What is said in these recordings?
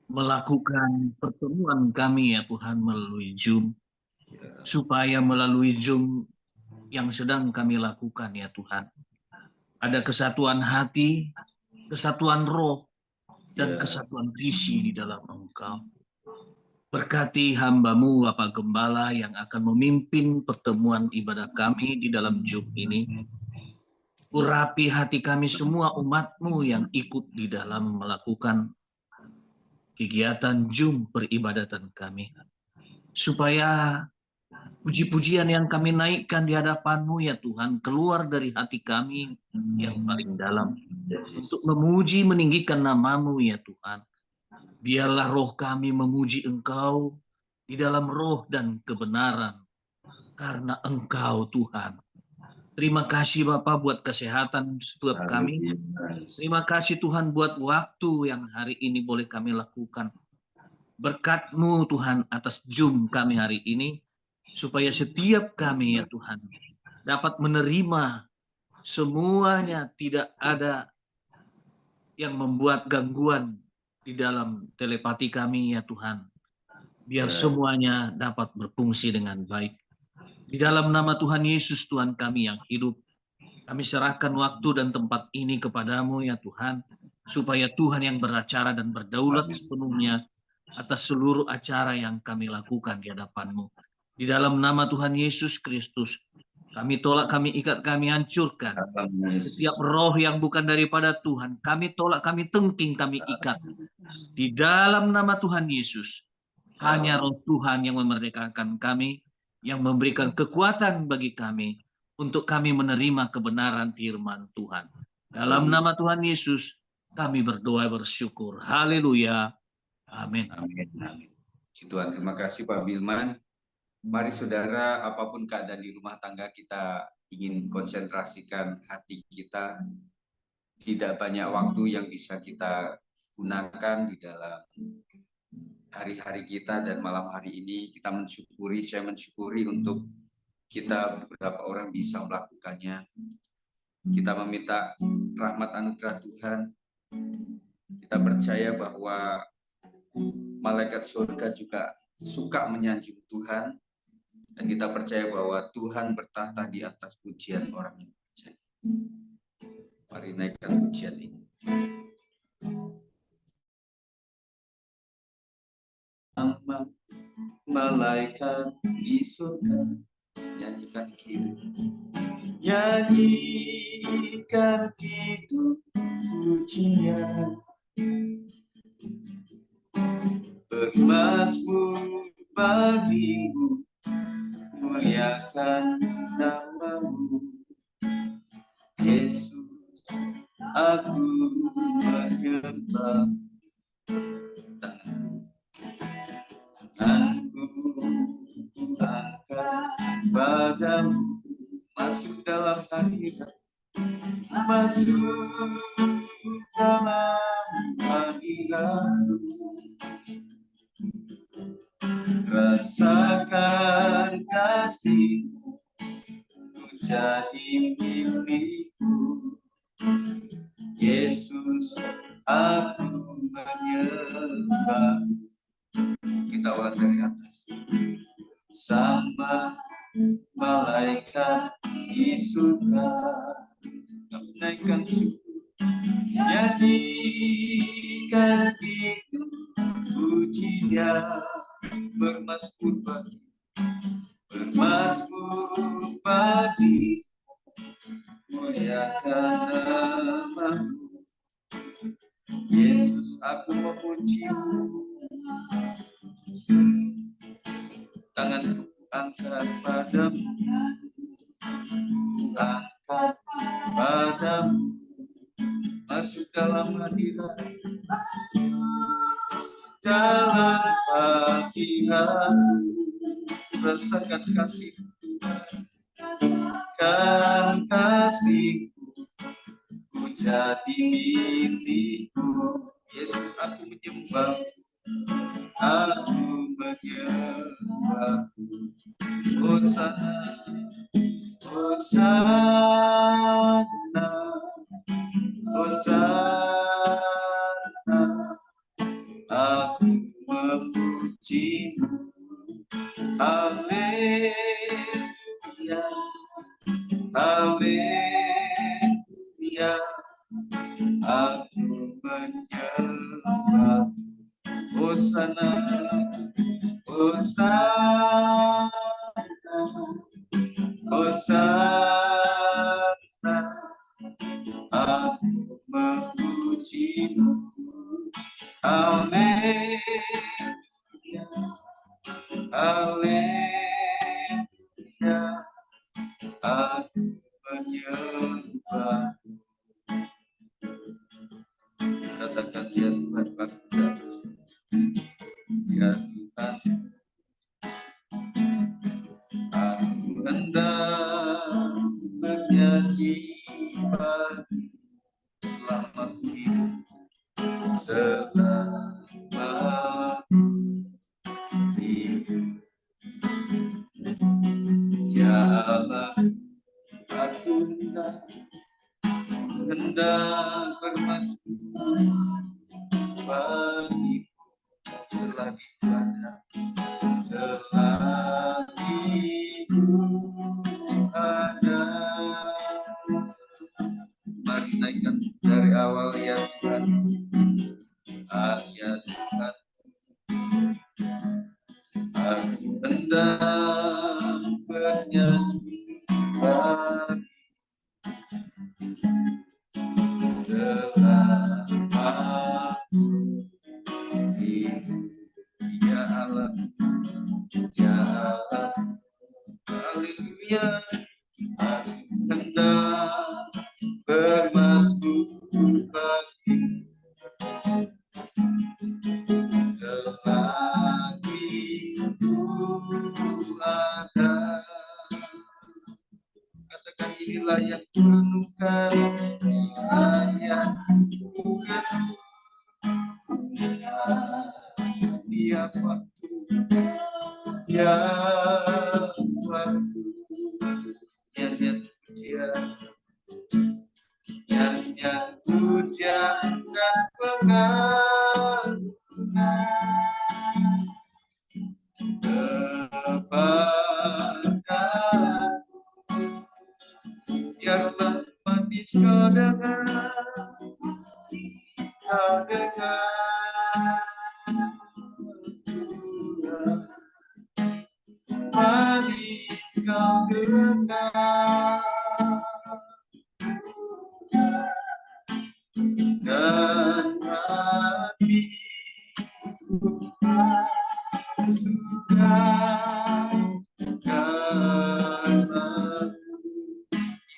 melakukan pertemuan kami ya Tuhan melalui Zoom, supaya melalui Zoom yang sedang kami lakukan ya Tuhan, ada kesatuan hati, kesatuan roh, dan kesatuan visi di dalam Engkau. Berkati hamba-Mu Bapak Gembala yang akan memimpin pertemuan ibadah kami di dalam Zoom ini. Urapi hati kami semua umat-Mu yang ikut di dalam melakukan kegiatan Zoom peribadatan kami. Supaya puji-pujian yang kami naikkan di hadapan-Mu ya Tuhan keluar dari hati kami yang paling dalam. Untuk memuji meninggikan nama-Mu ya Tuhan. Biarlah roh kami memuji Engkau di dalam roh dan kebenaran. Karena Engkau Tuhan. Terima kasih Bapak buat kesehatan setiap kami. Terima kasih Tuhan buat waktu yang hari ini boleh kami lakukan. Berkat-Mu Tuhan atas Zoom kami hari ini. Supaya setiap kami ya Tuhan dapat menerima semuanya, tidak ada yang membuat gangguan di dalam telepati kami ya Tuhan. Biar semuanya dapat berfungsi dengan baik. Di dalam nama Tuhan Yesus Tuhan kami yang hidup, kami serahkan waktu dan tempat ini kepadamu ya Tuhan, supaya Tuhan yang beracara dan berdaulat sepenuhnya atas seluruh acara yang kami lakukan di hadapan-Mu. Di dalam nama Tuhan Yesus Kristus, kami tolak, kami ikat, kami hancurkan. Setiap roh yang bukan daripada Tuhan, kami tolak, kami tengking, kami ikat. Di dalam nama Tuhan Yesus, hanya roh Tuhan yang memerdekakan kami, yang memberikan kekuatan bagi kami, untuk kami menerima kebenaran firman Tuhan. Dalam nama Tuhan Yesus, kami berdoa bersyukur. Haleluya. Amin. Amin. Tuhan, terima kasih Pak Bilman. Mari saudara, apapun keadaan di rumah tangga kita, ingin konsentrasikan hati kita. Tidak banyak waktu yang bisa kita gunakan di dalam hari-hari kita, dan malam hari ini kita mensyukuri, saya mensyukuri untuk kita beberapa orang bisa melakukannya. Kita meminta rahmat anugerah Tuhan. Kita percaya bahwa malaikat surga juga suka menyanjung Tuhan, dan kita percaya bahwa Tuhan bertahta di atas pujian orang yang percaya. Mari naikkan pujian ini. Malaikat di surga, nyanyikan kiri, nyanyikan hidup pujian, bermasmur bagimu, muliakan namamu, Yesus, aku menyembah. Tanganku ku angkat padamu, masuk dalam hadirat, masuk dalam hadiratmu. Rasakan kasih-Mu jadi milikku, Yesus, aku menyembah. Kita ulang dari atas. Sama malaikat di surga, menaikkan syukur, nyanyikan hidup pujian, bermasmur bagi, muliakan namamu, Yesus, aku memuji-Mu. Tanganku angkat padamu, angkat padamu, masuk dalam hadirat, dalam hadirat-Mu. Rasakan kasih Tuhan, kan kasih-Mu ku jadi milikku, Yesus, aku menyembah, aku menyembah. Hosana, Hosana, Hosana, aku memujimu. Haleluya, haleluya, aku menyembah. Hosana, Hosana, Hosana, aku memujimu. Haleluya, haleluya, aku menyembah. Katakan ya Tuhan, aku ya Tuhan, aku hendak bernyanyi bagi selamat hidup, selamat hidup. Ya Allah, aku hendak bermasmur bagi selagi ada, selagi ada. Mari naikkan dari awal ya Tuhan, ya Tuhan, aku hendak bernyanyi bagi selamat hidup. Ya Allah, ya Allah, haleluya, aku hendak bermasmur bagi selagi itu ada. Katakan inilah yang kurenungkan, inilah yang kurenungkan setiap waktu, ya waktu. Nyanyian pujian, nyanyian pujian dan pengagungan kepada biarlah manis kau dengar, kau dengar Tuhan, manis kau dengar dan hati suka karena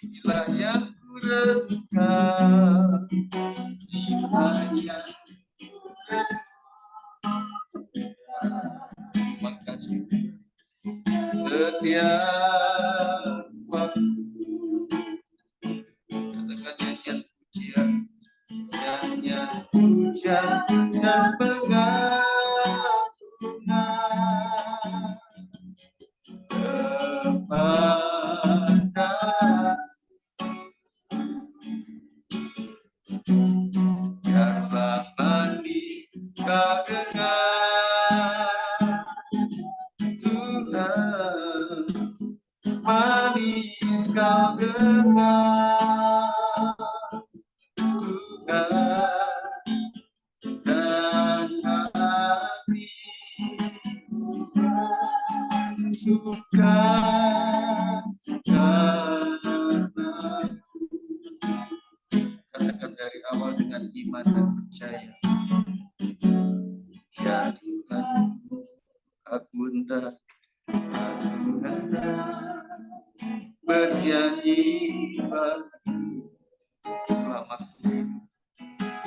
inilah yang kurenungkan, inilah yang terima kasih setiap waktu. Katakan nyanyian pujian, nyanyian pujian dan pengagungan kepada biarlah manis kau dengar Tuhan, manis kau dengar Tuhan, dan hati suka karena. Katakan dari awal dengan iman dan percaya, ya Tuhan, aku hendak bernyanyi bagi selamat hidup,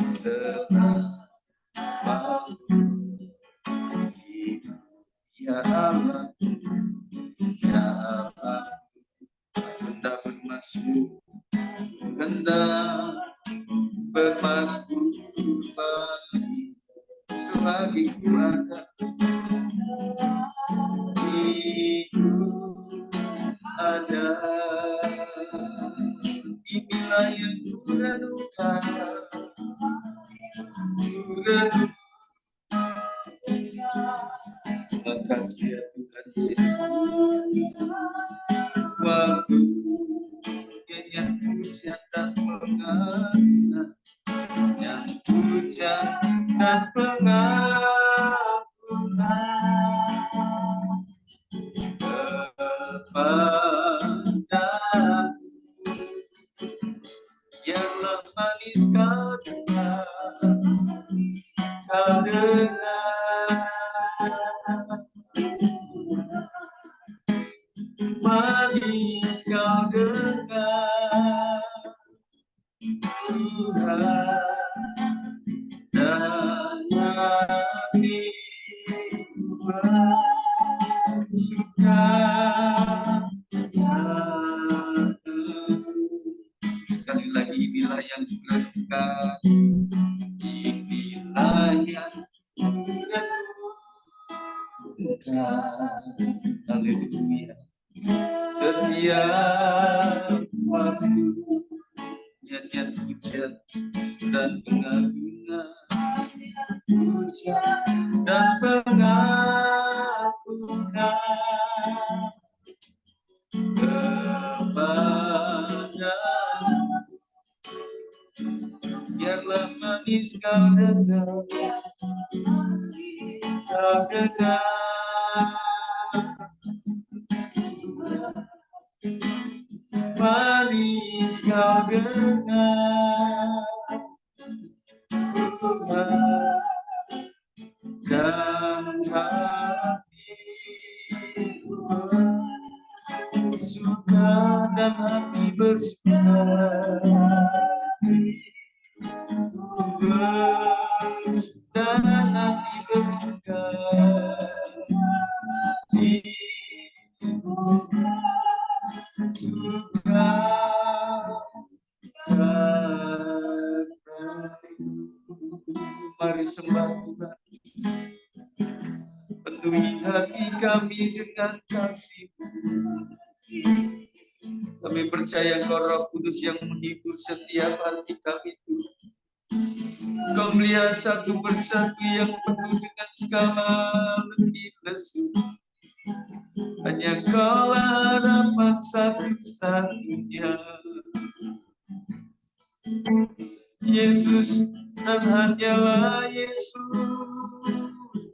selamat hidup. Ya Allah, ya Allah, aku hendak bermasmur, hendak bermasmur bagi selagi ku ada, hidup ada. Inilah yang kurenungkan, kurenungkan Terima kasih ya Tuhan Yesus. Waktu yang hujan dan pengagungan, yang hujan dan pengagungan kepadamu, biarlah manis kau dengar, kau dengar. Manis kau dengar Tuhan, dan hati bersuka. Sekali lagi, inilah yang kurenungkan, inilah yang kurenungkan. Haleluya. Setiap waktu nyanyian hujan dan bunga-bunga, hujan dan bunga-bunga kepadamu, biarlah manis kau dengar, kau dengar. Manis kau dengar Tuhan, dan hati bersuka, dan hati bersuka, dan hati bersuka. Suka mari sembah Tuhan, penuhi hati kami dengan kasih-Mu. Kami percaya Engkau Roh Kudus yang menghibur setiap hati kami Tuhan. Kau melihat satu persatu yang penuh dengan segala letih lesu. Hanya Kaulah harapan satu-satunya, Yesus, dan hanyalah Yesus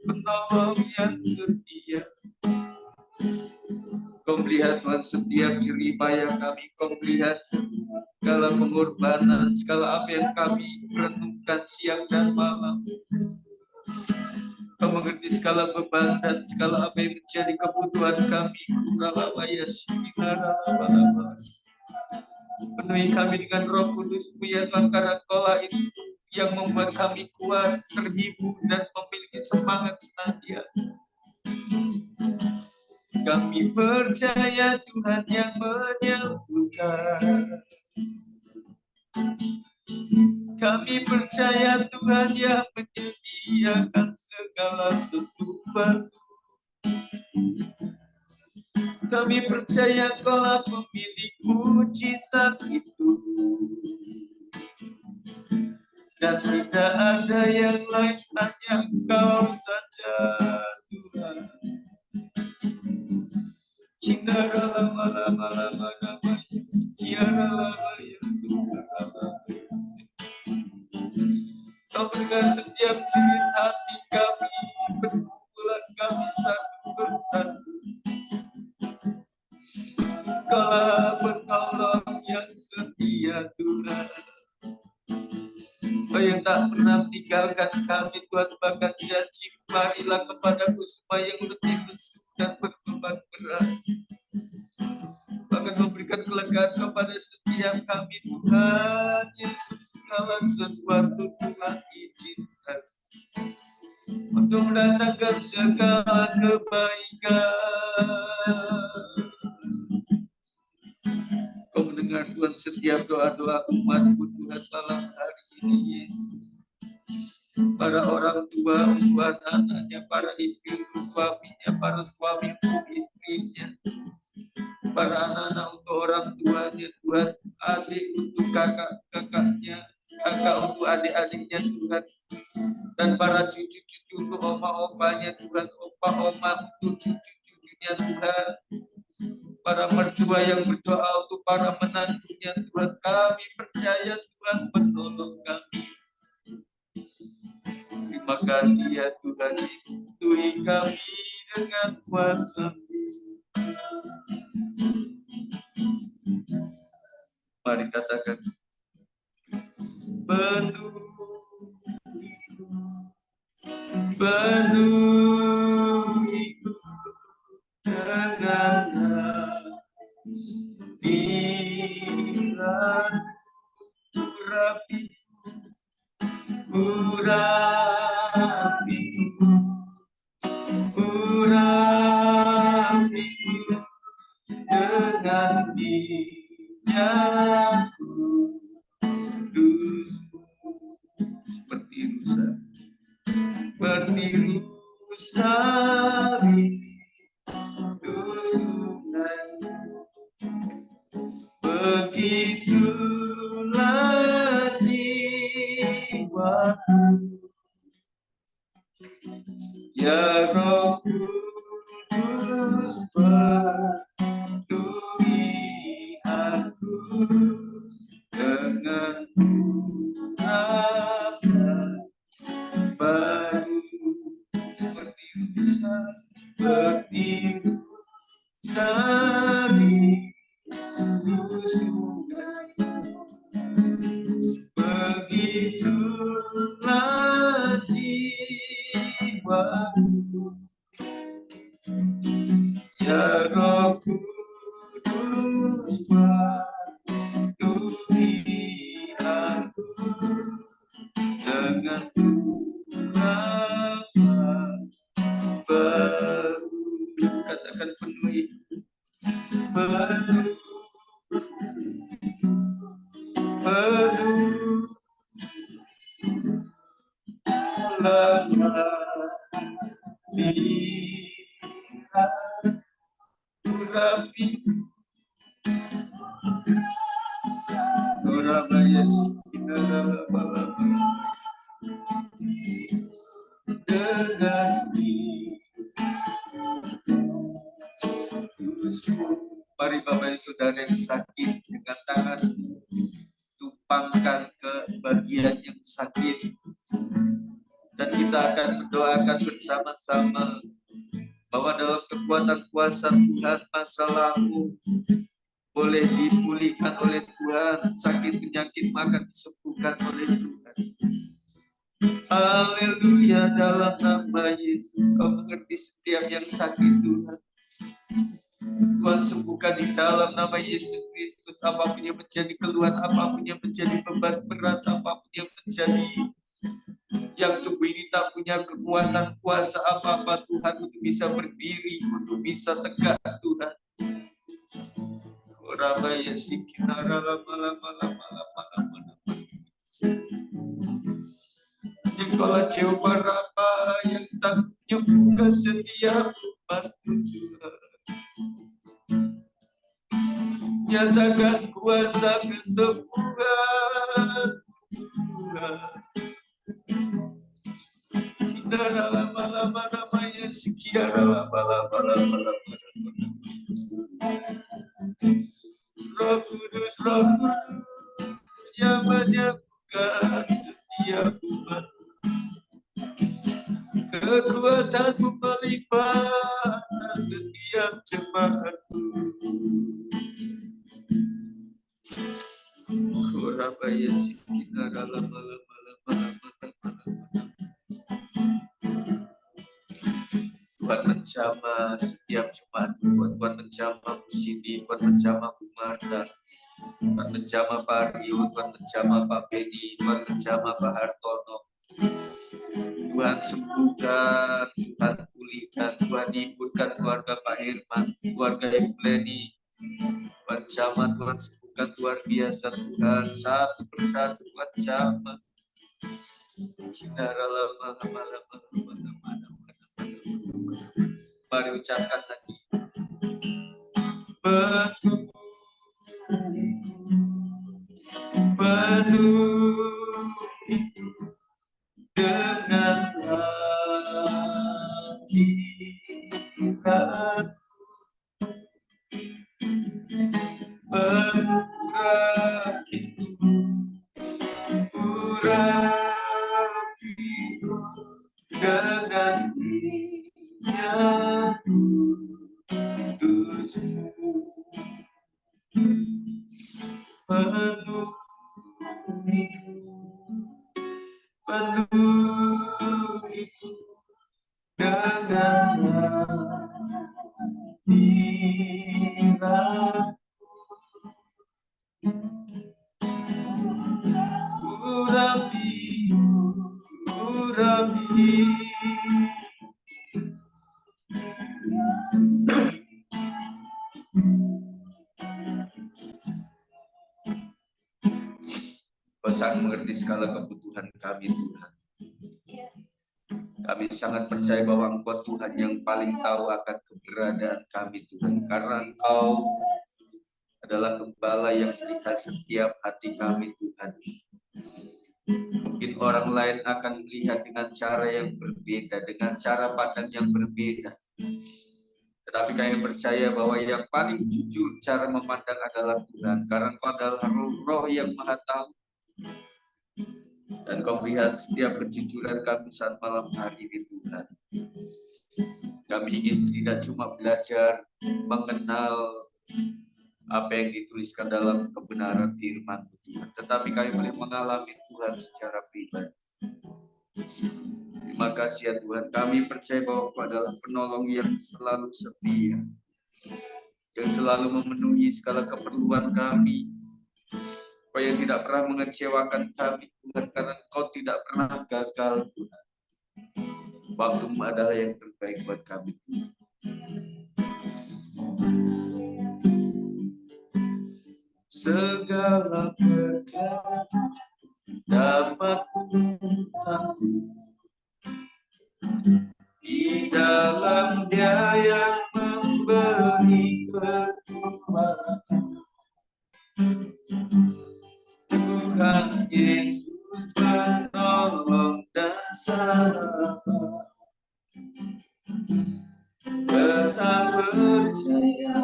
penolong yang setia. Kau melihat Tuhan setiap jerih payah kami, Kau melihat segala pengorbanan, segala apa yang kami renungkan siang dan malam. Kau mengerti segala beban dan segala apa yang menjadi kebutuhan kami. Penuhi kami dengan Roh Kudus-Mu ya Tuhan, karena Kaulah itu yang membuat kami kuat, terhibur, dan memiliki semangat senantiasa. Kami percaya Tuhan yang menyembuhkan. Kami percaya Tuhan yang menyediakan segala sesuatu. Kami percaya Kaulah pemilik mujizat itu, dan tidak ada yang lain, hanya Engkau saja Tuhan. Kau mendengar setiap jerit hati kami, perkumpulan kami satu persatu. Kaulah penolong yang setia Tuhan, Kau yang tak pernah meninggalkan kami Tuhan, bahkan janji marilah kepadaku supaya yang letih lesu dan berbeban berat. Bahkan memberikan kelegaan kepada setiap kami Tuhan Yesus. Segala sesuatu Tuhan izinkan untuk mendatangkan segala kebaikan. Kau mendengar Tuhan setiap doa-doa umat-Mu Tuhan malam hari ini Yesus. Para orang tua untuk anak-anaknya, para istri untuk suaminya, para suami untuk istrinya, para anak-anak untuk orang tuanya Tuhan, adik untuk kakak-kakaknya, kakak untuk adik-adiknya Tuhan, dan para cucu-cucu untuk oma-opanya Tuhan, om opa oma, untuk cucu-cucunya Tuhan. Para mertua yang berdoa untuk para menantunya Tuhan, kami percaya Tuhan menolong kami. Terima kasih ya Tuhan, istui kami dengan kuasa. Mari katakan, penuhiku dengan hadirat urapiku dengan minyak kudus-Mu, seperti rusa rindu sungai, begitulah jiwaku, ya Roh Kudus penuhi aku dengan urapan baru, seperti rusa rindu sungai, begitulah jiwaku, ya Roh Kudus penuhi aku dengan urapan baru. Katakan penuhi, Surabaya dengan mari Bapak Ibu Saudara yang sakit, dengan tangan tumpangkan ke bagian yang sakit, dan kita akan mendoakan bersama-sama bahwa dalam kekuatan kuasa Tuhan masalahmu boleh dipulihkan oleh Tuhan, sakit penyakit akan disembuhkan oleh Tuhan. Haleluya, dalam nama Yesus. Kau mengerti setiap yang sakit Tuhan. Tuhan sembuhkan di dalam nama Yesus Kristus. Apapun yang menjadi keluhan, apapun yang menjadi beban berat, apapun yang menjadi yang tubuh ini tak punya kekuatan kuasa apa-apa Tuhan untuk bisa berdiri, untuk bisa tegak Tuhan. Rabaya sikinara lama. Engkaulah Jehovah Rafa yang sanggup menyembuhkan setiap umat-Mu Tuhan. Nyatakan kuasa kesembuhan Tuhan. Kinara lama namanya sekiara lama. Roh Kudus yang menyembuhkan setiap umat. Kekuatan-Mu melimpah setiap jemaat-Mu. Korabaya sikinara lama. Tuhan menjamah setiap jemaat, Tuhan menjamah Bu Cindy, Tuhan menjamah Bu Marta, Tuhan menjamah Pak Rio, Tuhan menjamah Pak Bedi, Tuhan menjamah Pak Hartono. Tuhan sembuhkan, Tuhan pulihkan, Tuhan hiburkan keluarga Pak Herman, keluarga Ibu Leni. Tuhan jamah, Tuhan sembuhkan luar biasa Tuhan, satu persatu Tuhan jamah. Mari ucapkan lagi. Penuh dengan hadirat urapiku dengan minyak kudus-Mu. Penuhiku dengan hadirat urapi Kau sangat mengerti segala kebutuhan kami, Tuhan. Kami sangat percaya bahwa Engkau Tuhan yang paling tahu akan keberadaan kami, Tuhan. Karena Engkau adalah Gembala yang melihat setiap hati kami, Tuhan. Mungkin orang lain akan melihat dengan cara yang berbeda, dengan cara pandang yang berbeda. Tetapi kami percaya bahwa yang paling jujur cara memandang adalah Tuhan. Karena Engkau adalah Roh yang Maha Tahu. Dan Kau melihat setiap kejujuran kami saat malam hari ini, Tuhan. Kami ingin tidak cuma belajar mengenal apa yang dituliskan dalam kebenaran firman Tuhan, tetapi kami boleh mengalami Tuhan secara pribadi. Terima kasih ya Tuhan, kami percaya bahwa Kau adalah penolong yang selalu setia, yang selalu memenuhi segala keperluan kami, Kau yang tidak pernah mengecewakan kami Tuhan, karena Kau tidak pernah gagal Tuhan. Waktu-Mu adalah yang terbaik buat kami Tuhan. Segala perkara dapat kutempuh di dalam Dia yang memberi kekuatan. Tuhan Yesus penolong dan sahabat. Tetap percaya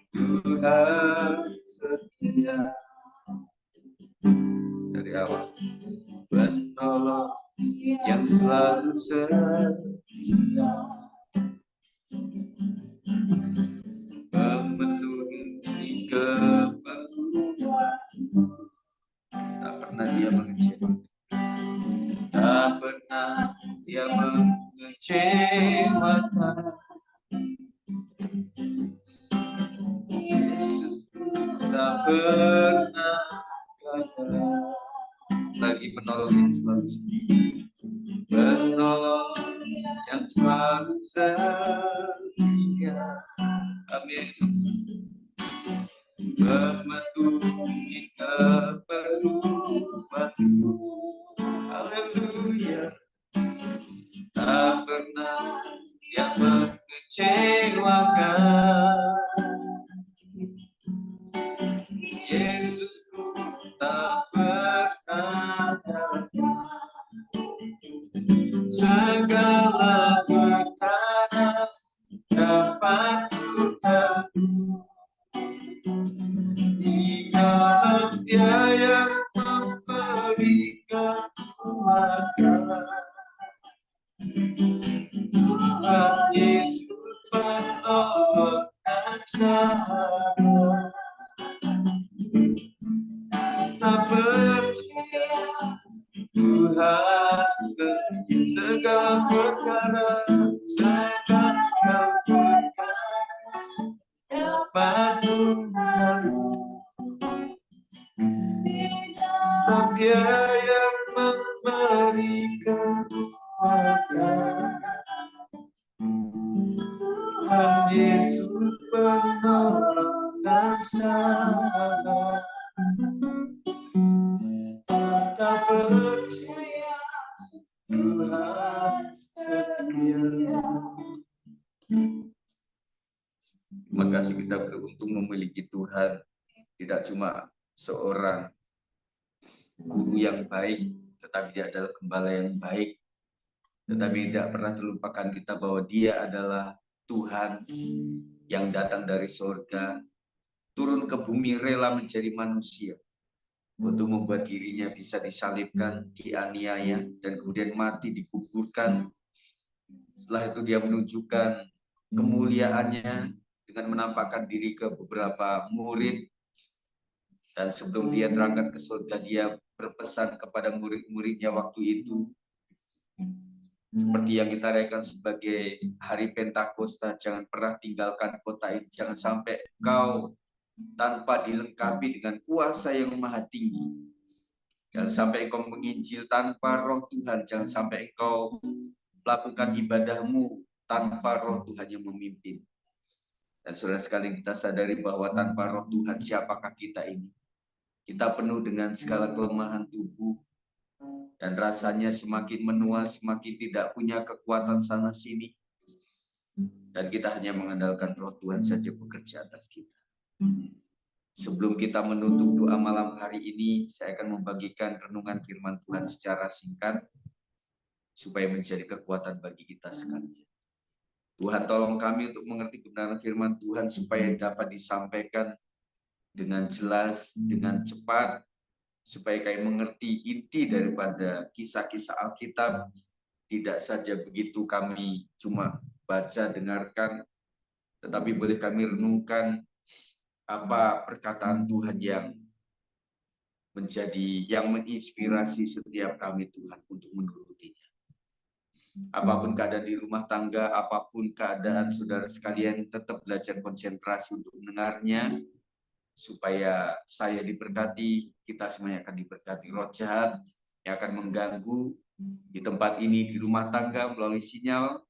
Tuhan setia. Dari awal penolong yang selalu setia, memenuhi keperluan. Tak pernah Dia mengecewakan, tak pernah Dia mengecewakan. Yesus tak pernah gagal. Lagi penolong yang selalu setia, penolong yang selalu setia. Amin. Memenuhi keperluanmu. Haleluya. Tak pernah Dia mengecewakan. Yesus tak pernah gagal. Segala perkara dapat kutempuh di dalam Dia yang memberi kekuatan. Tuhan Yesus penolong dan sahabat. Tak percaya Tuhan segala perkara, segala perkara dapat kutempuh. Dia yang memberi kekuatan. Tuhan Yesus penolong dan sahabat. Tak percaya Tuhan setia. Terima kasih kita beruntung memiliki Tuhan, tidak cuma seorang guru yang baik, tetapi Dia adalah Gembala yang baik. tetapi tidak pernah terlupakan kita bahwa Dia adalah Tuhan yang datang dari surga, turun ke bumi rela menjadi manusia untuk membuat dirinya bisa disalibkan, dianiaya, dan kemudian mati, dikuburkan. Setelah itu Dia menunjukkan kemuliaannya dengan menampakkan diri ke beberapa murid, dan sebelum Dia terangkat ke surga, Dia berpesan kepada murid-muridnya waktu itu, seperti yang kita rayakan sebagai hari Pentakosta, jangan pernah tinggalkan kota ini, jangan sampai engkau tanpa dilengkapi dengan kuasa yang maha tinggi, jangan sampai engkau menginjil tanpa roh Tuhan, jangan sampai engkau melakukan ibadahmu tanpa roh Tuhan yang memimpin. Dan saudara sekali, kita sadari bahwa tanpa roh Tuhan, siapakah kita ini? Kita penuh dengan segala kelemahan tubuh, dan rasanya semakin menua, semakin tidak punya kekuatan sana sini. Dan kita hanya mengandalkan roh Tuhan saja bekerja atas kita. Sebelum kita menutup doa malam hari ini, saya akan membagikan renungan firman Tuhan secara singkat, supaya menjadi kekuatan bagi kita sekalian. Tuhan, tolong kami untuk mengerti kebenaran firman Tuhan, supaya dapat disampaikan dengan jelas, dengan cepat, supaya kami mengerti inti daripada kisah-kisah Alkitab. Tidak saja begitu kami cuma baca, dengarkan, tetapi boleh kami renungkan apa perkataan Tuhan yang menginspirasi setiap kami, Tuhan, untuk menurutinya. Apapun keadaan di rumah tangga, apapun keadaan saudara sekalian, tetap belajar konsentrasi untuk mendengarnya, supaya saya diberkati, kita semuanya akan diberkati. Roh jahat yang akan mengganggu di tempat ini, di rumah tangga, melalui sinyal,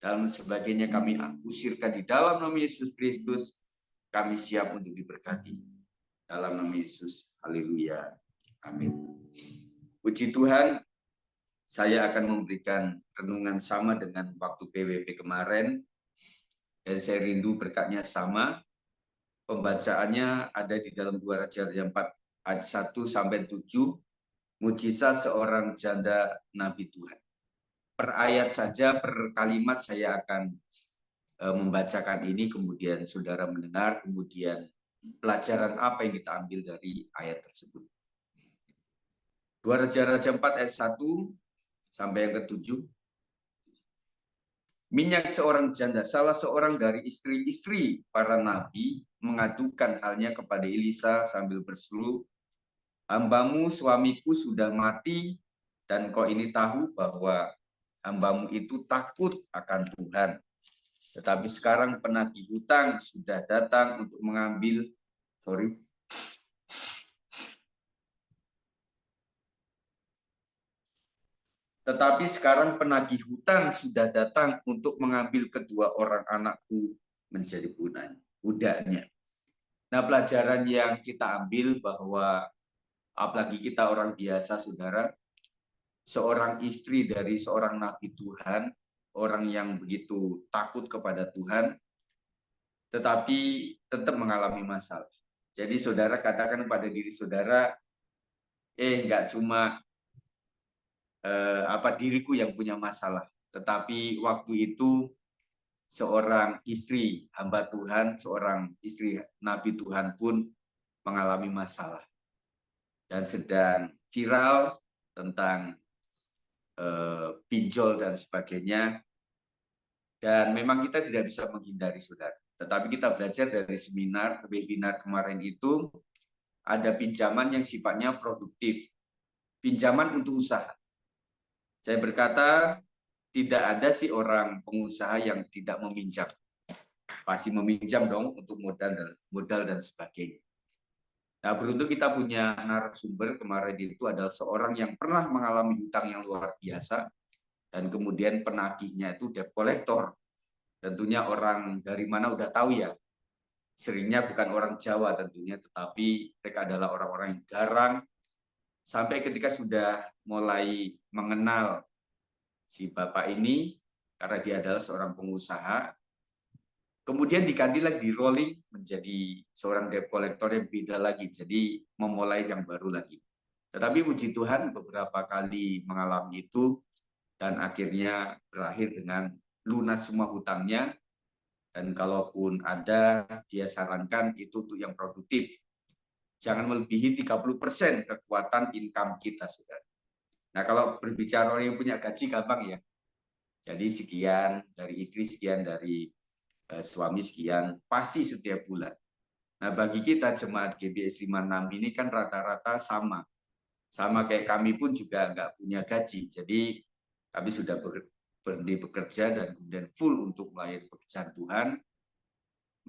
dan sebagainya, kami usirkan di dalam nama Yesus Kristus. Kami siap untuk diberkati. Dalam nama Yesus, haleluya, amin. Puji Tuhan, saya akan memberikan renungan sama dengan waktu PWP kemarin, dan saya rindu berkatnya sama. Pembacaannya ada di dalam 2 Raja 4 ayat 1-7, mujizat seorang janda Nabi Tuhan. Per ayat saja, per kalimat saya akan membacakan ini, kemudian saudara mendengar, kemudian pelajaran apa yang kita ambil dari ayat tersebut. 2 Raja 4 ayat 1 sampai yang ke-7. Minyak seorang janda, salah seorang dari istri-istri para nabi, mengadukan halnya kepada Elisa sambil berseru, hambamu suamiku sudah mati, dan kau ini tahu bahwa hambamu itu takut akan Tuhan. Tetapi sekarang penagih hutang sudah datang untuk mengambil, Tetapi sekarang penagih hutang sudah datang untuk mengambil kedua orang anakku menjadi budaknya. Nah, pelajaran yang kita ambil bahwa apalagi kita orang biasa, saudara, seorang istri dari seorang nabi Tuhan, orang yang begitu takut kepada Tuhan, tetapi tetap mengalami masalah. Jadi saudara katakan pada diri saudara, nggak cuma diriku yang punya masalah, tetapi waktu itu seorang istri hamba Tuhan, seorang istri nabi Tuhan pun mengalami masalah dan sedang viral tentang pinjol dan sebagainya. Dan memang kita tidak bisa menghindari, saudara. Tetapi kita belajar dari webinar kemarin itu, ada pinjaman yang sifatnya produktif, pinjaman untuk usaha. Saya berkata, tidak ada sih orang pengusaha yang tidak meminjam. Pasti meminjam dong untuk modal dan sebagainya. Nah, beruntung kita punya narasumber kemarin itu adalah seorang yang pernah mengalami hutang yang luar biasa, dan kemudian penagihnya itu debt collector. Tentunya orang dari mana udah tahu ya. Seringnya bukan orang Jawa tentunya, tetapi mereka adalah orang-orang yang garang. Sampai ketika sudah mulai mengenal si bapak ini, karena dia adalah seorang pengusaha, kemudian diganti lagi, di rolling menjadi seorang debt collector yang beda lagi, jadi memulai yang baru lagi. Tetapi puji Tuhan beberapa kali mengalami itu, dan akhirnya berakhir dengan lunas semua hutangnya. Dan kalaupun ada, dia sarankan itu untuk yang produktif. Jangan melebihi 30% kekuatan income kita, saudara. Nah, kalau berbicara orang yang punya gaji gampang ya. Jadi sekian dari istri, sekian dari suami, sekian pasti setiap bulan. Nah, bagi kita jemaat GBS 56 ini kan rata-rata sama. Sama kayak kami pun juga nggak punya gaji. Jadi kami sudah berhenti bekerja dan kemudian full untuk melayani pekerjaan Tuhan.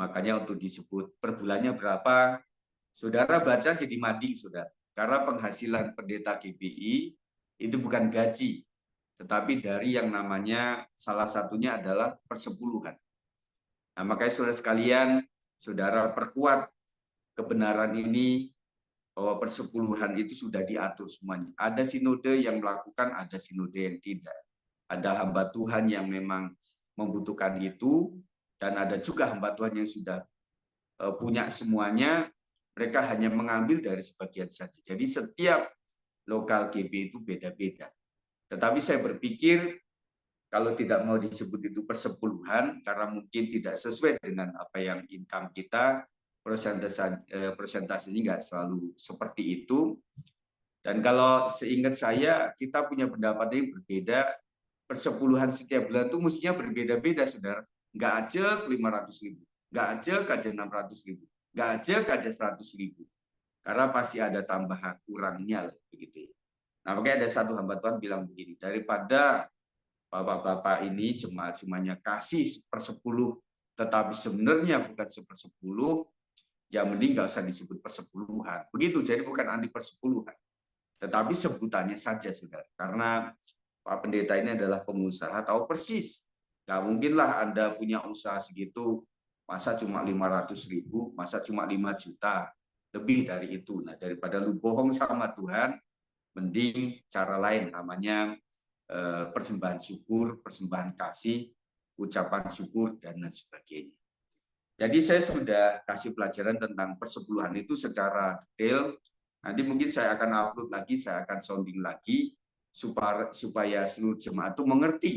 Makanya untuk disebut per bulannya berapa, saudara baca jadi mading, saudara. Karena penghasilan pendeta GBI itu bukan gaji, tetapi dari yang namanya salah satunya adalah persepuluhan. Nah, makanya saudara sekalian, saudara perkuat kebenaran ini bahwa persepuluhan itu sudah diatur semuanya. Ada sinode yang melakukan, ada sinode yang tidak. Ada hamba Tuhan yang memang membutuhkan itu, dan ada juga hamba Tuhan yang sudah punya semuanya, mereka hanya mengambil dari sebagian saja. Jadi setiap lokal GB itu beda-beda. Tetapi saya berpikir kalau tidak mau disebut itu persepuluhan, karena mungkin tidak sesuai dengan apa yang income kita, persentasenya nggak selalu seperti itu. Dan kalau seingat saya, kita punya pendapat yang berbeda. Persepuluhan setiap bulan itu mestinya berbeda-beda, saudara. Nggak aja 500.000, nggak aja aja 600.000, nggak aja 100.000. Karena pasti ada tambahan kurangnya, begitu. Nah, makanya ada satu hamba Tuhan bilang begini, daripada bapak-bapak ini jemaat semuanya kasih 1/10, tetapi sebenarnya bukan 1/10, ya mending nggak usah disebut persepuluhan. Begitu, jadi bukan anti persepuluhan, tetapi sebutannya saja, saudara. Karena Pak Pendeta ini adalah pengusaha, tahu persis. Nggak mungkinlah Anda punya usaha segitu, masa cuma 500.000, masa cuma 5 juta, lebih dari itu. Nah, daripada lu bohong sama Tuhan, mending cara lain, namanya persembahan syukur, persembahan kasih, ucapan syukur, dan lain sebagainya. Jadi saya sudah kasih pelajaran tentang persepuluhan itu secara detail. Nanti mungkin saya akan upload lagi, saya akan sounding lagi, supaya seluruh jemaat itu mengerti.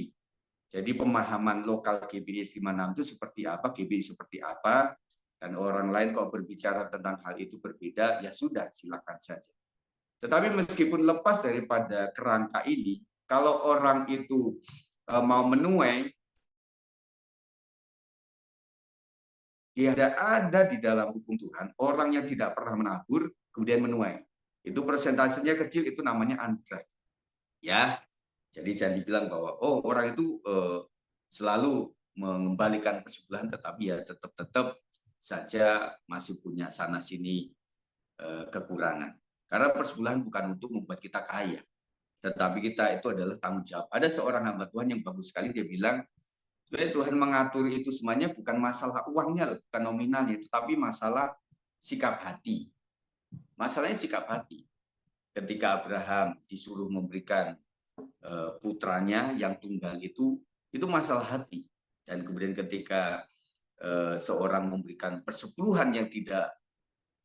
Jadi pemahaman lokal GBI 56 itu seperti apa, GBI seperti apa, dan orang lain kalau berbicara tentang hal itu berbeda, ya sudah, silakan saja. Tetapi meskipun lepas daripada kerangka ini, kalau orang itu mau menuai, tidak ada di dalam hukum Tuhan orang yang tidak pernah menabur kemudian menuai. Itu persentasenya kecil, itu namanya anugerah. Ya, jadi jangan dibilang bahwa oh orang itu selalu mengembalikan persepuluhan, tetapi ya tetap saja masih punya sana sini kekurangan. Karena persepuluhan bukan untuk membuat kita kaya, tetapi kita itu adalah tanggung jawab. Ada seorang hamba Tuhan yang bagus sekali, dia bilang sebenarnya Tuhan mengatur itu semuanya bukan masalah uangnya, bukan nominalnya, tetapi masalah sikap hati. Masalahnya sikap hati. Ketika Abraham disuruh memberikan putranya yang tunggal itu masalah hati. Dan kemudian ketika seorang memberikan persepuluhan yang tidak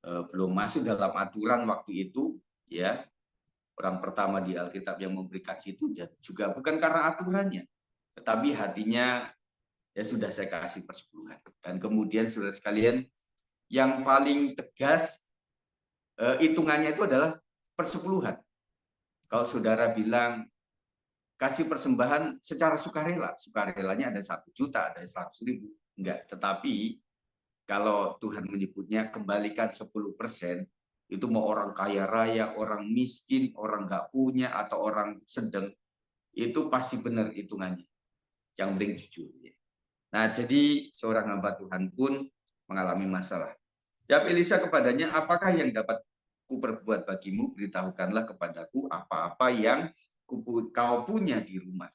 belum masuk dalam aturan waktu itu, ya orang pertama di Alkitab yang memberikan itu juga bukan karena aturannya, tetapi hatinya ya sudah saya kasih persepuluhan. Dan kemudian saudara sekalian, yang paling tegas hitungannya itu adalah persepuluhan. Kalau saudara bilang kasih persembahan secara sukarela, sukarelanya ada 1 juta, ada 100.000, enggak. Tetapi kalau Tuhan menyebutnya kembalikan 10%, itu mau orang kaya raya, orang miskin, orang nggak punya, atau orang sedang, itu pasti benar hitungannya. Yang penting jujur. Nah, jadi seorang hamba Tuhan pun mengalami masalah. Jawab Elisa kepadanya, apakah yang dapat kuperbuat bagimu? Beritahukanlah kepadaku apa-apa yang kau punya di rumah.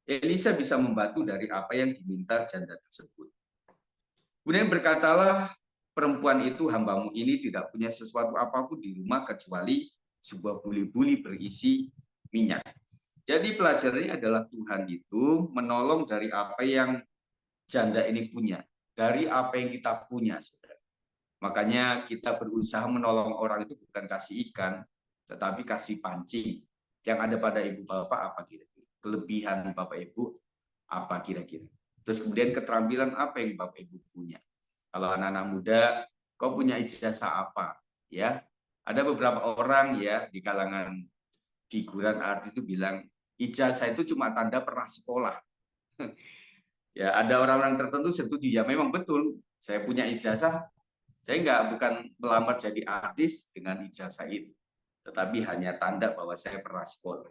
Elisa bisa membantu dari apa yang diminta janda tersebut. Kemudian berkatalah perempuan itu, hambamu ini tidak punya sesuatu apapun di rumah kecuali sebuah buli-buli berisi minyak. Jadi pelajarannya adalah Tuhan itu menolong dari apa yang janda ini punya, dari apa yang kita punya, saudara. Makanya kita berusaha menolong orang itu bukan kasih ikan, tetapi kasih pancing. Yang ada pada ibu bapak apa kira-kira? kelebihan Bapak Ibu apa kira-kira. Terus kemudian keterampilan apa yang Bapak Ibu punya. Kalau anak-anak muda, kau punya ijazah apa? Ya, ada beberapa orang ya di kalangan figuran artis itu bilang ijazah itu cuma tanda pernah sekolah. Ya, ada orang-orang tertentu setuju ya memang betul. Saya punya ijazah, saya bukan melamar jadi artis dengan ijazah itu, tetapi hanya tanda bahwa saya pernah sekolah.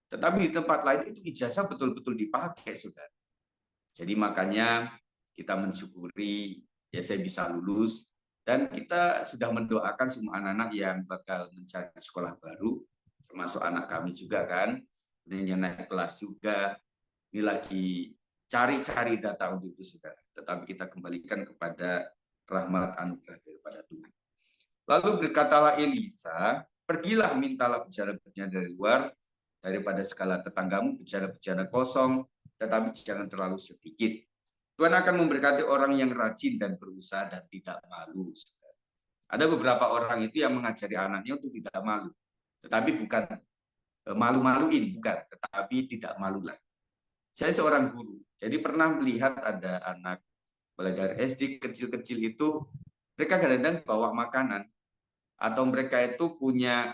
Tetapi di tempat lain itu ijazah betul-betul dipakai, saudara. Jadi makanya kita mensyukuri ya saya bisa lulus dan kita sudah mendoakan semua anak-anak yang bakal mencari sekolah baru, termasuk anak kami juga kan, dan yang naik kelas juga. Ini lagi cari-cari data untuk itu, saudara. Tetapi kita kembalikan kepada rahmat anugerah daripada Tuhan. Lalu berkatalah Elisa, pergilah mintalah bejana-bejana dari luar, daripada segala tetanggamu bejana-bejana kosong, tetapi jangan terlalu sedikit. Tuhan akan memberkati orang yang rajin dan berusaha dan tidak malu. Ada beberapa orang itu yang mengajari anaknya untuk tidak malu, tetapi bukan malu-maluin, bukan, tetapi tidak malulah. Saya seorang guru, jadi pernah melihat ada anak mulai dari SD kecil-kecil itu mereka kadang-kadang bawa makanan atau mereka itu punya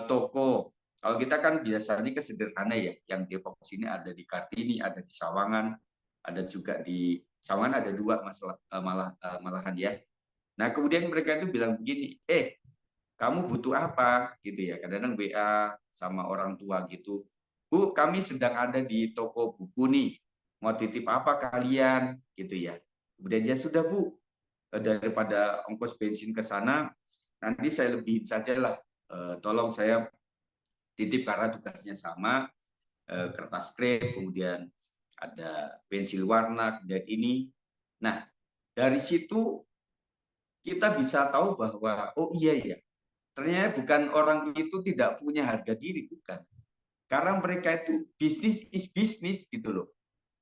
toko. Kalau kita kan biasanya kesederhana ya, yang di Depok sini ada di Kartini, ada di Sawangan, ada juga di Sawangan ada 2 malahan ya. Nah kemudian mereka itu bilang begini, kamu butuh apa gitu ya, kadang-kadang WA sama orang tua gitu. Bu, kami sedang ada di toko buku nih, mau titip apa kalian gitu ya. Kemudian ya sudah Bu, daripada ongkos bensin ke sana, nanti saya lebihin saja lah. Tolong saya titip karena tugasnya sama, kertas krep, kemudian ada pensil warna, dan ini. Nah, dari situ kita bisa tahu bahwa, oh iya ya, ternyata bukan orang itu tidak punya harga diri, bukan. Karena mereka itu bisnis is bisnis gitu loh.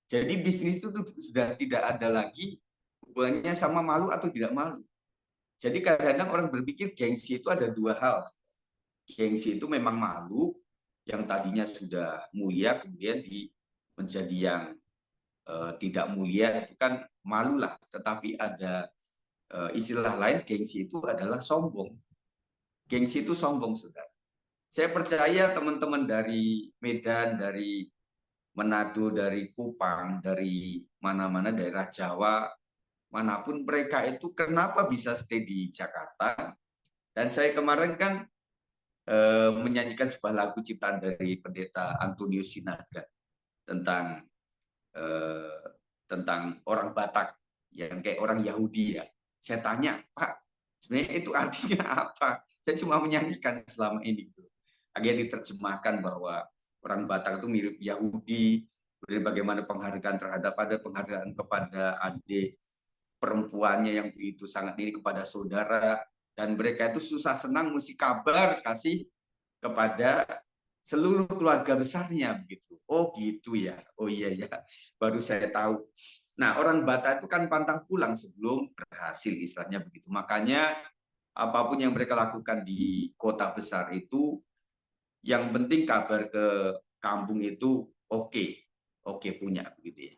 Jadi bisnis itu sudah tidak ada lagi hubungannya sama malu atau tidak malu. Jadi kadang-kadang orang berpikir gengsi itu ada 2 hal. Gengsi itu memang malu, yang tadinya sudah mulia kemudian menjadi yang tidak mulia, itu kan malu lah. Tetapi ada istilah lain, gengsi itu adalah sombong. Gengsi itu sombong, saudara. Saya percaya teman-teman dari Medan, dari Manado, dari Kupang, dari mana-mana daerah Jawa, manapun mereka itu kenapa bisa stay di Jakarta. Dan saya kemarin kan menyanyikan sebuah lagu ciptaan dari pendeta Antonius Sinaga tentang tentang orang Batak yang kayak orang Yahudi ya. Saya tanya, Pak, sebenarnya itu artinya apa? Saya cuma menyanyikan selama ini. Akhirnya diterjemahkan bahwa orang Batak itu mirip Yahudi, kemudian bagaimana penghargaan terhadap penghargaan kepada adik perempuannya yang begitu sangat ini kepada saudara, dan mereka itu susah senang mesti kabar kasih kepada seluruh keluarga besarnya begitu. Oh gitu ya. Oh iya ya. Baru saya tahu. Nah, orang Batak itu kan pantang pulang sebelum berhasil istilahnya begitu. Makanya apapun yang mereka lakukan di kota besar itu yang penting kabar ke kampung itu oke. Oke punya begitu ya.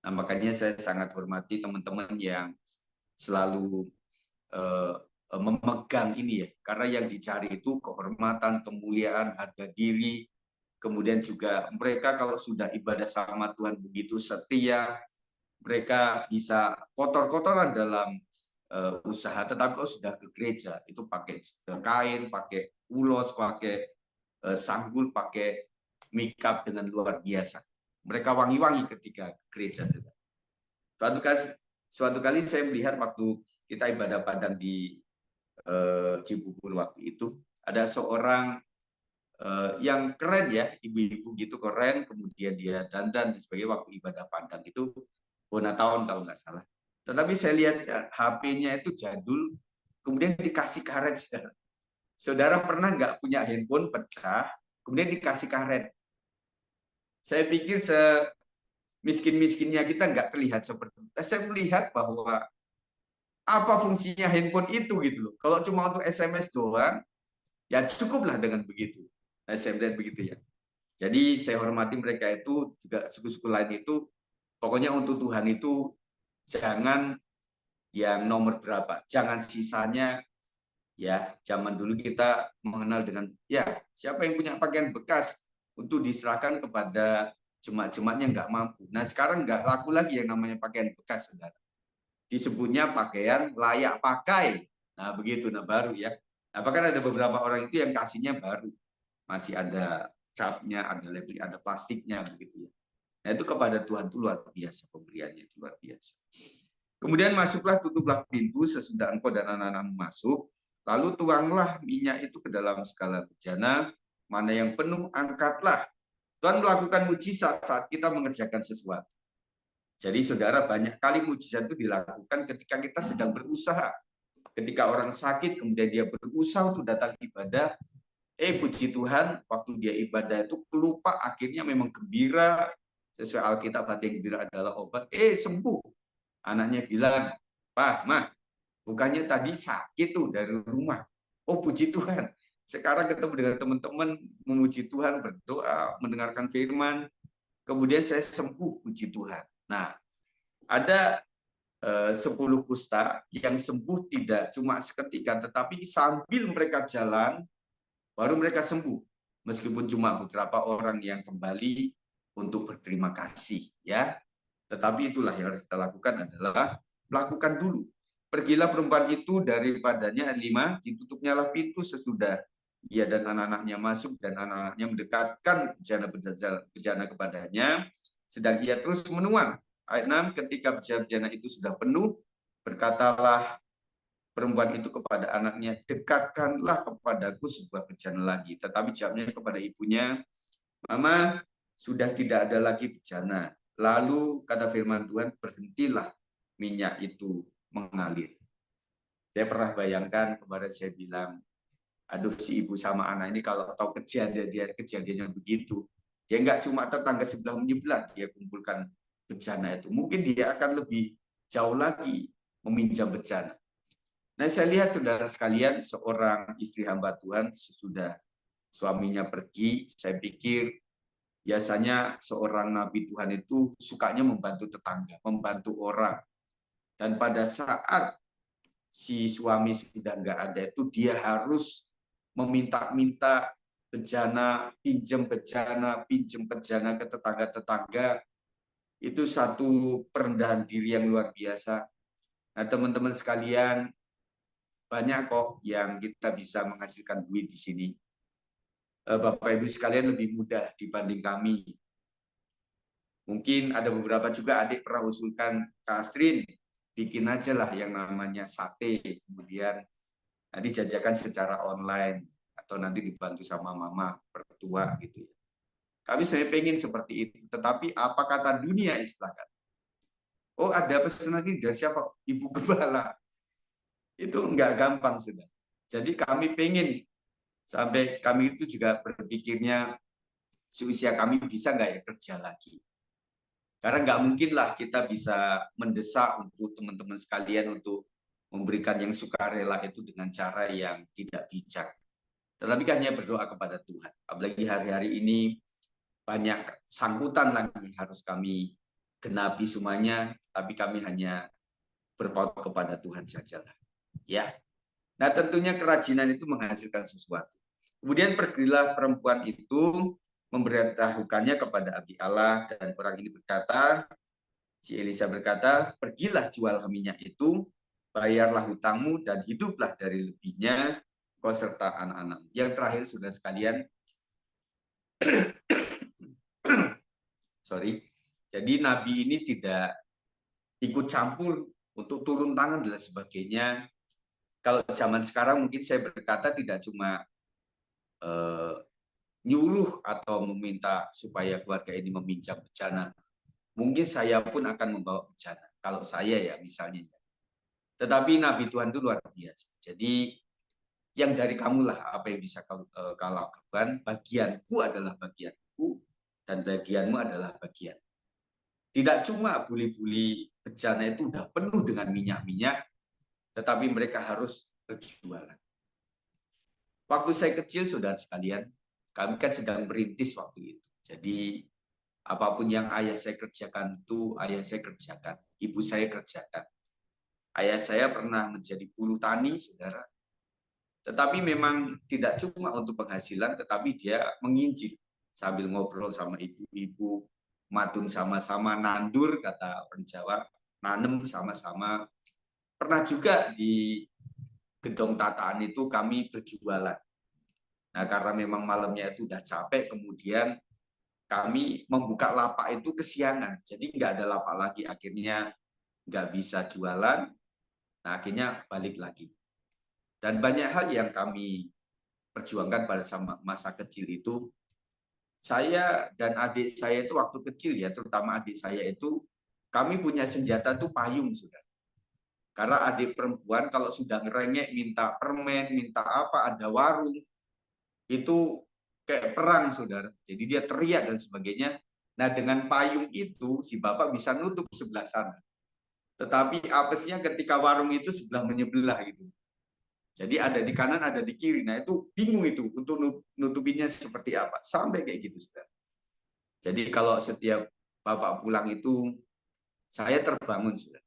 Nah, makanya saya sangat hormati teman-teman yang selalu memegang ini ya, karena yang dicari itu kehormatan, kemuliaan, harga diri, kemudian juga mereka kalau sudah ibadah sama Tuhan begitu setia, mereka bisa kotor-kotoran dalam usaha, tetapi kalau sudah ke gereja itu pakai kain, pakai ulos, pakai sanggul, pakai makeup dengan luar biasa. Mereka wangi-wangi ketika ke gereja. Suatu kali saya melihat waktu kita ibadah padang di Cibubur waktu itu, ada seorang yang keren ya, ibu-ibu gitu keren, kemudian dia dandan dan sebagainya waktu ibadah padang itu Bonatahun kalau nggak salah. Tetapi saya lihat ya, HP-nya itu jadul, kemudian dikasih karet. Saudara pernah nggak punya handphone pecah, kemudian dikasih karet? Saya pikir semiskin-miskinnya kita nggak terlihat seperti itu. Saya melihat bahwa apa fungsinya handphone itu gitu loh. Kalau cuma untuk SMS doang, ya cukuplah dengan begitu. Saya melihat begitu ya. Jadi saya hormati mereka itu juga suku-suku lain itu, pokoknya untuk Tuhan itu jangan yang nomor berapa, jangan sisanya. Ya, zaman dulu kita mengenal dengan ya siapa yang punya pakaian bekas untuk diserahkan kepada jemaat-jemaat yang nggak mampu. Nah sekarang nggak laku lagi yang namanya pakaian bekas, saudara. Disebutnya pakaian layak pakai. Nah begitu, nah baru ya. Nah, bahkan ada beberapa orang itu yang kasihnya baru, masih ada capnya, ada label, ada plastiknya begitu ya. Nah itu kepada Tuhan itu luar biasa, pemberiannya itu luar biasa. Kemudian masuklah, tutuplah pintu sesudah engkau dan anak-anakmu masuk. Lalu tuanglah minyak itu ke dalam segala bejana, mana yang penuh angkatlah. Tuhan melakukan mujizat saat kita mengerjakan sesuatu. Jadi saudara, banyak kali mujizat itu dilakukan ketika kita sedang berusaha. Ketika orang sakit, kemudian dia berusaha untuk datang ibadah, puji Tuhan, waktu dia ibadah itu lupa, akhirnya memang gembira, sesuai Alkitab hati yang gembira adalah obat, sembuh. Anaknya bilang, Pak, Mah, bukannya tadi sakit tuh dari rumah. Oh puji Tuhan, sekarang ketemu dengan teman-teman, memuji Tuhan, berdoa, mendengarkan firman, kemudian saya sembuh, puji Tuhan. Nah, ada 10 kusta yang sembuh tidak cuma seketika, tetapi sambil mereka jalan, baru mereka sembuh. Meskipun cuma beberapa orang yang kembali untuk berterima kasih, ya. Tetapi itulah yang harus kita lakukan adalah lakukan dulu. Pergilah perempuan itu daripadanya 5, ditutupnyalah pintu sesudah ia dan anak-anaknya masuk, dan anak-anaknya mendekatkan bejana kepadanya, sedang ia terus menuang. Ayat 6, ketika bejana itu sudah penuh, berkatalah perempuan itu kepada anaknya, dekatkanlah kepadaku sebuah bejana lagi. Tetapi jawabnya kepada ibunya, Mama, sudah tidak ada lagi bejana. Lalu kata firman Tuhan, berhentilah minyak itu mengalir. Saya pernah bayangkan kemarin, saya bilang, aduh si ibu sama anak ini kalau tahu kejadiannya begitu, dia nggak cuma tetangga sebelah menyebelah, dia kumpulkan bejana itu. Mungkin dia akan lebih jauh lagi meminjam bejana. Nah saya lihat saudara sekalian, seorang istri hamba Tuhan sesudah suaminya pergi, saya pikir biasanya seorang nabi Tuhan itu sukanya membantu tetangga, membantu orang. Dan pada saat si suami sudah nggak ada itu, dia harus meminta-minta bejana, pinjam bejana ke tetangga-tetangga. Itu satu perendahan diri yang luar biasa. Nah teman-teman sekalian, banyak kok yang kita bisa menghasilkan duit di sini. Bapak Ibu sekalian lebih mudah dibanding kami. Mungkin ada beberapa juga adik pernah usulkan, Kak Astrin, bikin aja lah yang namanya sate, kemudian nanti jajakan secara online, atau nanti dibantu sama mama, pertua gitu ya. Kami saya pengen seperti itu, tetapi apa kata dunia istilahnya? Oh ada pesanan ini dari siapa? Ibu Gembala. Itu nggak gampang sudah. Jadi kami pengen, sampai kami itu juga berpikirnya, seusia kami bisa nggak ya kerja lagi. Karena nggak mungkin lah kita bisa mendesak untuk teman-teman sekalian untuk memberikan yang sukarela itu dengan cara yang tidak bijak. Tetapi hanya berdoa kepada Tuhan. Apalagi hari-hari ini banyak sangkutan lagi harus kami genapi semuanya, tapi kami hanya berpaut kepada Tuhan sajalah. Ya. Nah, tentunya kerajinan itu menghasilkan sesuatu. Kemudian pergilah perempuan itu memberitahukannya kepada Abi Allah, dan orang ini berkata, si Elisa berkata, pergilah jual minyak itu, bayarlah hutangmu, dan hiduplah dari lebihnya, kau serta anak-anak. Yang terakhir, saudara sekalian, jadi Nabi ini tidak ikut campur untuk turun tangan dan sebagainya. Kalau zaman sekarang mungkin saya berkata tidak cuma nyuruh atau meminta supaya keluarga ini meminjam bejana. Mungkin saya pun akan membawa bejana, kalau saya ya misalnya. Tetapi Nabi Tuhan itu luar biasa. Jadi yang dari kamulah apa yang bisa kau lakukan, bagianku adalah bagianku, dan bagianmu adalah bagian. Tidak cuma buli-buli bejana itu udah penuh dengan minyak-minyak, tetapi mereka harus berjualan. Waktu saya kecil, saudara sekalian, kami kan sedang merintis waktu itu. Jadi apapun yang ayah saya kerjakan itu ayah saya kerjakan, ibu saya kerjakan. Ayah saya pernah menjadi buruh tani, saudara. Tetapi memang tidak cuma untuk penghasilan, tetapi dia menginjil sambil ngobrol sama ibu-ibu, matun sama-sama, nandur kata orang Jawa, nanem sama-sama. Pernah juga di gedung tataan itu kami berjualan. Nah, karena memang malamnya itu udah capek, kemudian kami membuka lapak itu kesiangan. Jadi nggak ada lapak lagi, akhirnya nggak bisa jualan, nah akhirnya balik lagi. Dan banyak hal yang kami perjuangkan pada masa kecil itu, saya dan adik saya itu waktu kecil ya, terutama adik saya itu, kami punya senjata itu payung, sudah. Karena adik perempuan kalau sudah ngerengek, minta permen, minta apa, ada warung, itu kayak perang, saudara. Jadi dia teriak dan sebagainya. Nah, dengan payung itu, si bapak bisa nutup sebelah sana. Tetapi apesnya ketika warung itu sebelah menyebelah gitu. Jadi ada di kanan, ada di kiri. Nah, itu bingung itu untuk nutupinnya seperti apa. Sampai kayak gitu, saudara. Jadi kalau setiap bapak pulang itu, saya terbangun, saudara.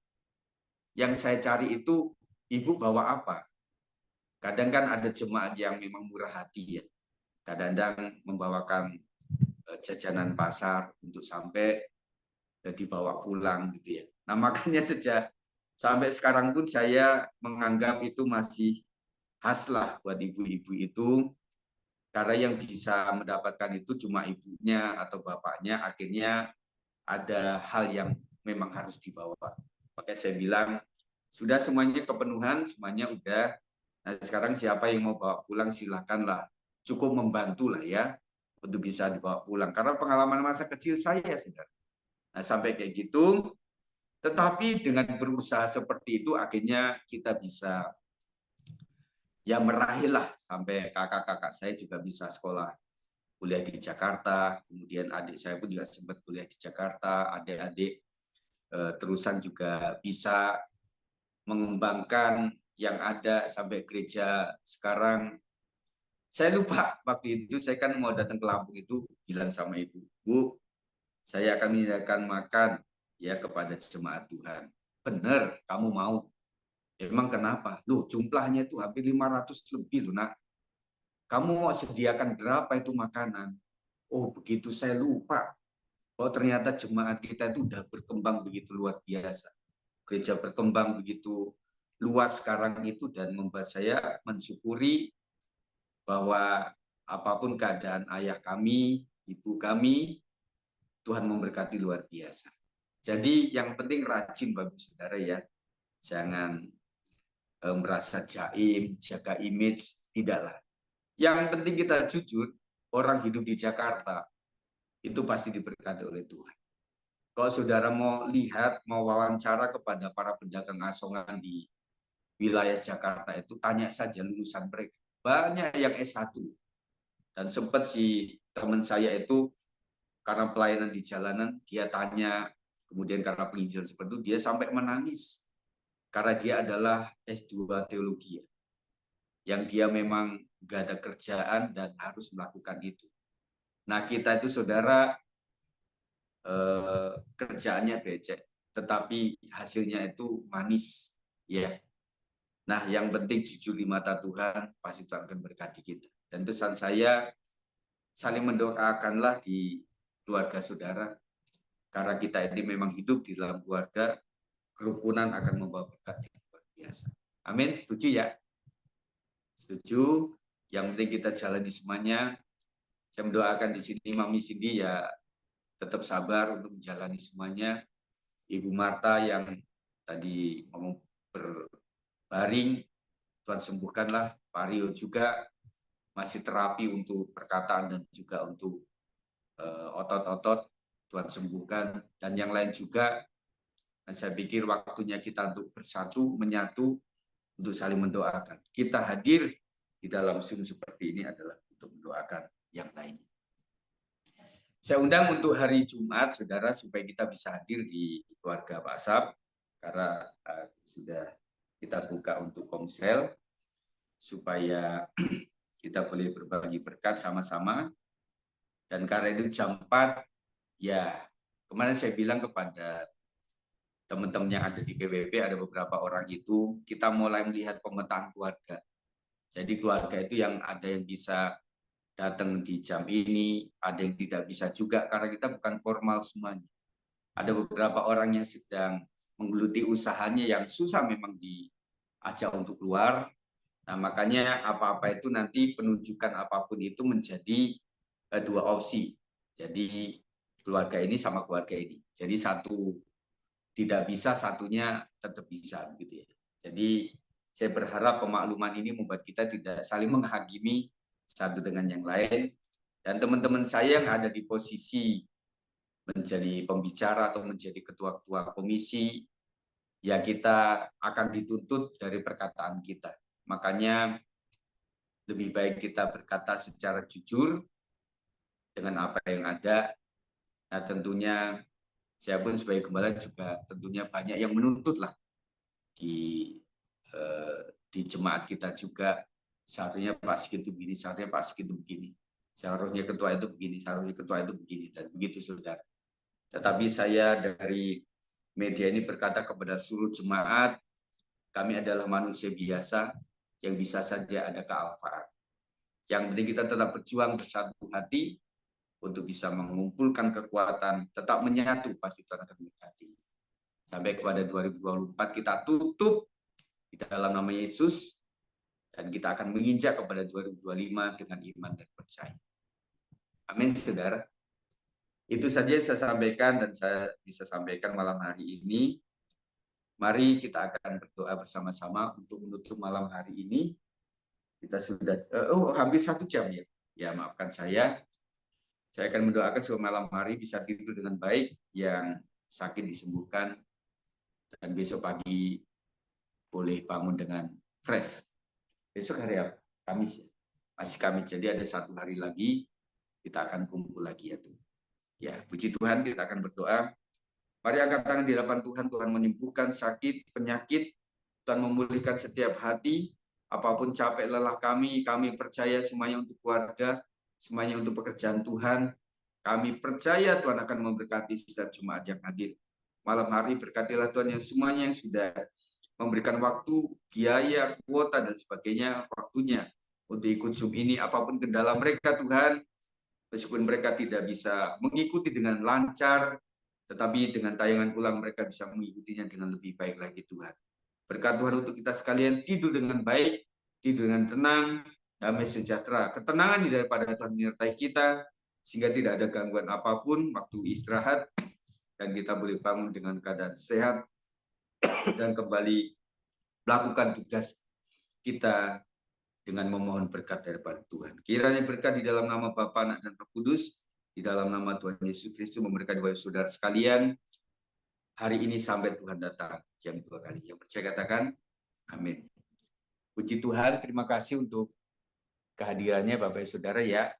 Yang saya cari itu, ibu bawa apa? Kadang kan ada jemaat yang memang murah hati ya. Kadang-kadang membawakan jajanan pasar untuk sampai dibawa pulang gitu ya. Nah, makanya sejak sampai sekarang pun saya menganggap itu masih khas lah buat ibu-ibu itu, karena yang bisa mendapatkan itu cuma ibunya atau bapaknya, akhirnya ada hal yang memang harus dibawa. Makanya saya bilang sudah semuanya kepenuhan, semuanya udah. Nah, sekarang siapa yang mau bawa pulang silakanlah, cukup membantu lah ya untuk bisa dibawa pulang. Karena pengalaman masa kecil saya sudah. Nah, sampai kayak gitu, tetapi dengan berusaha seperti itu akhirnya kita bisa ya meraih lah sampai kakak-kakak saya juga bisa sekolah kuliah di Jakarta, kemudian adik saya pun juga sempat kuliah di Jakarta, adik-adik terusan juga bisa mengembangkan yang ada sampai gereja sekarang. Saya lupa waktu itu saya kan mau datang ke Lampung itu bilang sama ibu, Bu, saya akan menyediakan makan ya kepada jemaat Tuhan. Benar, kamu mau. Emang kenapa? Loh, jumlahnya itu hampir 500 lebih loh, Nak. Kamu mau sediakan berapa itu makanan? Oh, begitu saya lupa. Oh, ternyata jemaat kita itu udah berkembang begitu luar biasa. Gereja berkembang begitu luas sekarang itu dan membuat saya mensyukuri bahwa apapun keadaan ayah kami, ibu kami, Tuhan memberkati luar biasa. Jadi yang penting rajin Bapak Saudara ya. Jangan merasa jaim, jaga image, tidaklah. Yang penting kita jujur, orang hidup di Jakarta itu pasti diberkati oleh Tuhan. Kalau saudara mau lihat, mau wawancara kepada para pedagang asongan di wilayah Jakarta itu, tanya saja lulusan mereka. Banyak yang S1. Dan sempat si teman saya itu, karena pelayanan di jalanan, dia tanya, kemudian karena penginjilan seperti itu, dia sampai menangis. Karena dia adalah S2 teologi. Yang dia memang gak ada kerjaan dan harus melakukan itu. Nah, kita itu saudara kerjaannya becek, tetapi hasilnya itu manis, ya. Nah, yang penting jujur di mata Tuhan, pasti Tuhan akan berkati kita. Dan pesan saya, saling mendoakanlah di keluarga saudara, karena kita ini memang hidup di dalam keluarga, kerukunan akan membawa berkat yang luar biasa. Amin, setuju ya? Setuju. Yang penting kita jalani semuanya. Saya mendoakan di sini Mami Cindy ya tetap sabar untuk menjalani semuanya. Ibu Marta yang tadi ngomong berbaring, Tuhan sembuhkanlah. Pak Rio juga masih terapi untuk perkataan dan juga untuk otot-otot, Tuhan sembuhkan. Dan yang lain juga, dan saya pikir waktunya kita untuk bersatu, menyatu, untuk saling mendoakan. Kita hadir di dalam Zoom seperti ini adalah untuk mendoakan yang lainnya. Saya undang untuk hari Jumat, saudara, supaya kita bisa hadir di keluarga Pak Asap, karena sudah kita buka untuk komsel, supaya kita boleh berbagi berkat sama-sama. Dan karena itu jam 4, ya kemarin saya bilang kepada teman-teman yang ada di PWP, ada beberapa orang itu, kita mulai melihat pemetaan keluarga. Jadi keluarga itu yang ada yang bisa datang di jam ini, ada yang tidak bisa juga, karena kita bukan formal semuanya. Ada beberapa orang yang sedang menggeluti usahanya yang susah memang diajak untuk keluar. Nah, makanya apa-apa itu nanti penunjukan apapun itu menjadi dua opsi. Jadi keluarga ini sama keluarga ini. Jadi satu tidak bisa, satunya tetap bisa gitu ya. Jadi saya berharap pemakluman ini membuat kita tidak saling menghakimi satu dengan yang lain. Dan teman-teman saya yang ada di posisi menjadi pembicara atau menjadi ketua-ketua komisi, ya kita akan dituntut dari perkataan kita. Makanya lebih baik kita berkata secara jujur dengan apa yang ada. Nah tentunya saya pun sebagai gembala juga tentunya banyak yang menuntut lah di jemaat kita juga. Seharusnya Pak Sigit itu begini, seharusnya Pak Sigit itu begini, seharusnya ketua itu begini, seharusnya ketua itu begini, dan begitu saudara. Tetapi saya dari media ini berkata kepada seluruh jemaat, kami adalah manusia biasa yang bisa saja ada kealfaan. Yang penting kita tetap berjuang bersatu hati untuk bisa mengumpulkan kekuatan, tetap menyatu, pasti Tuhan akan memberkati. Sampai kepada 2024 kita tutup di dalam nama Yesus, dan kita akan menginjak kepada 2025 dengan iman dan percaya. Amin, saudara. Itu saja yang saya sampaikan dan saya bisa sampaikan malam hari ini. Mari kita akan berdoa bersama-sama untuk menutup malam hari ini. Kita sudah, hampir 1 jam ya. Ya, maafkan saya. Saya akan mendoakan supaya malam hari bisa tidur dengan baik, yang sakit disembuhkan, dan besok pagi boleh bangun dengan fresh. Besok hari apa? Kamis. Masih Kamis, jadi ada 1 hari lagi kita akan kumpul lagi ya Tuhan. Ya, puji Tuhan, kita akan berdoa. Mari angkat tangan di hadapan Tuhan. Tuhan menyembuhkan sakit, penyakit. Tuhan memulihkan setiap hati. Apapun capek lelah kami percaya semuanya untuk keluarga, semuanya untuk pekerjaan Tuhan. Kami percaya Tuhan akan memberkati setiap jemaat yang hadir. Malam hari berkatilah Tuhan yang semuanya yang sudah memberikan waktu, biaya, kuota, dan sebagainya, waktunya untuk ikut Zoom ini. Apapun kendala mereka Tuhan, meskipun mereka tidak bisa mengikuti dengan lancar, tetapi dengan tayangan ulang mereka bisa mengikutinya dengan lebih baik lagi Tuhan. Berkat Tuhan untuk kita sekalian tidur dengan baik, tidur dengan tenang, damai sejahtera. Ketenangan daripada Tuhan menyertai kita, sehingga tidak ada gangguan apapun waktu istirahat, dan kita boleh bangun dengan keadaan sehat, dan kembali melakukan tugas kita dengan memohon berkat daripada Tuhan. Kiranya berkat di dalam nama Bapa, Anak, dan Roh Kudus, di dalam nama Tuhan Yesus Kristus memberkati Bapak saudara sekalian hari ini sampai Tuhan datang yang 2 kali. Yang percaya katakan amin. Puji Tuhan, terima kasih untuk kehadirannya Bapak saudara ya.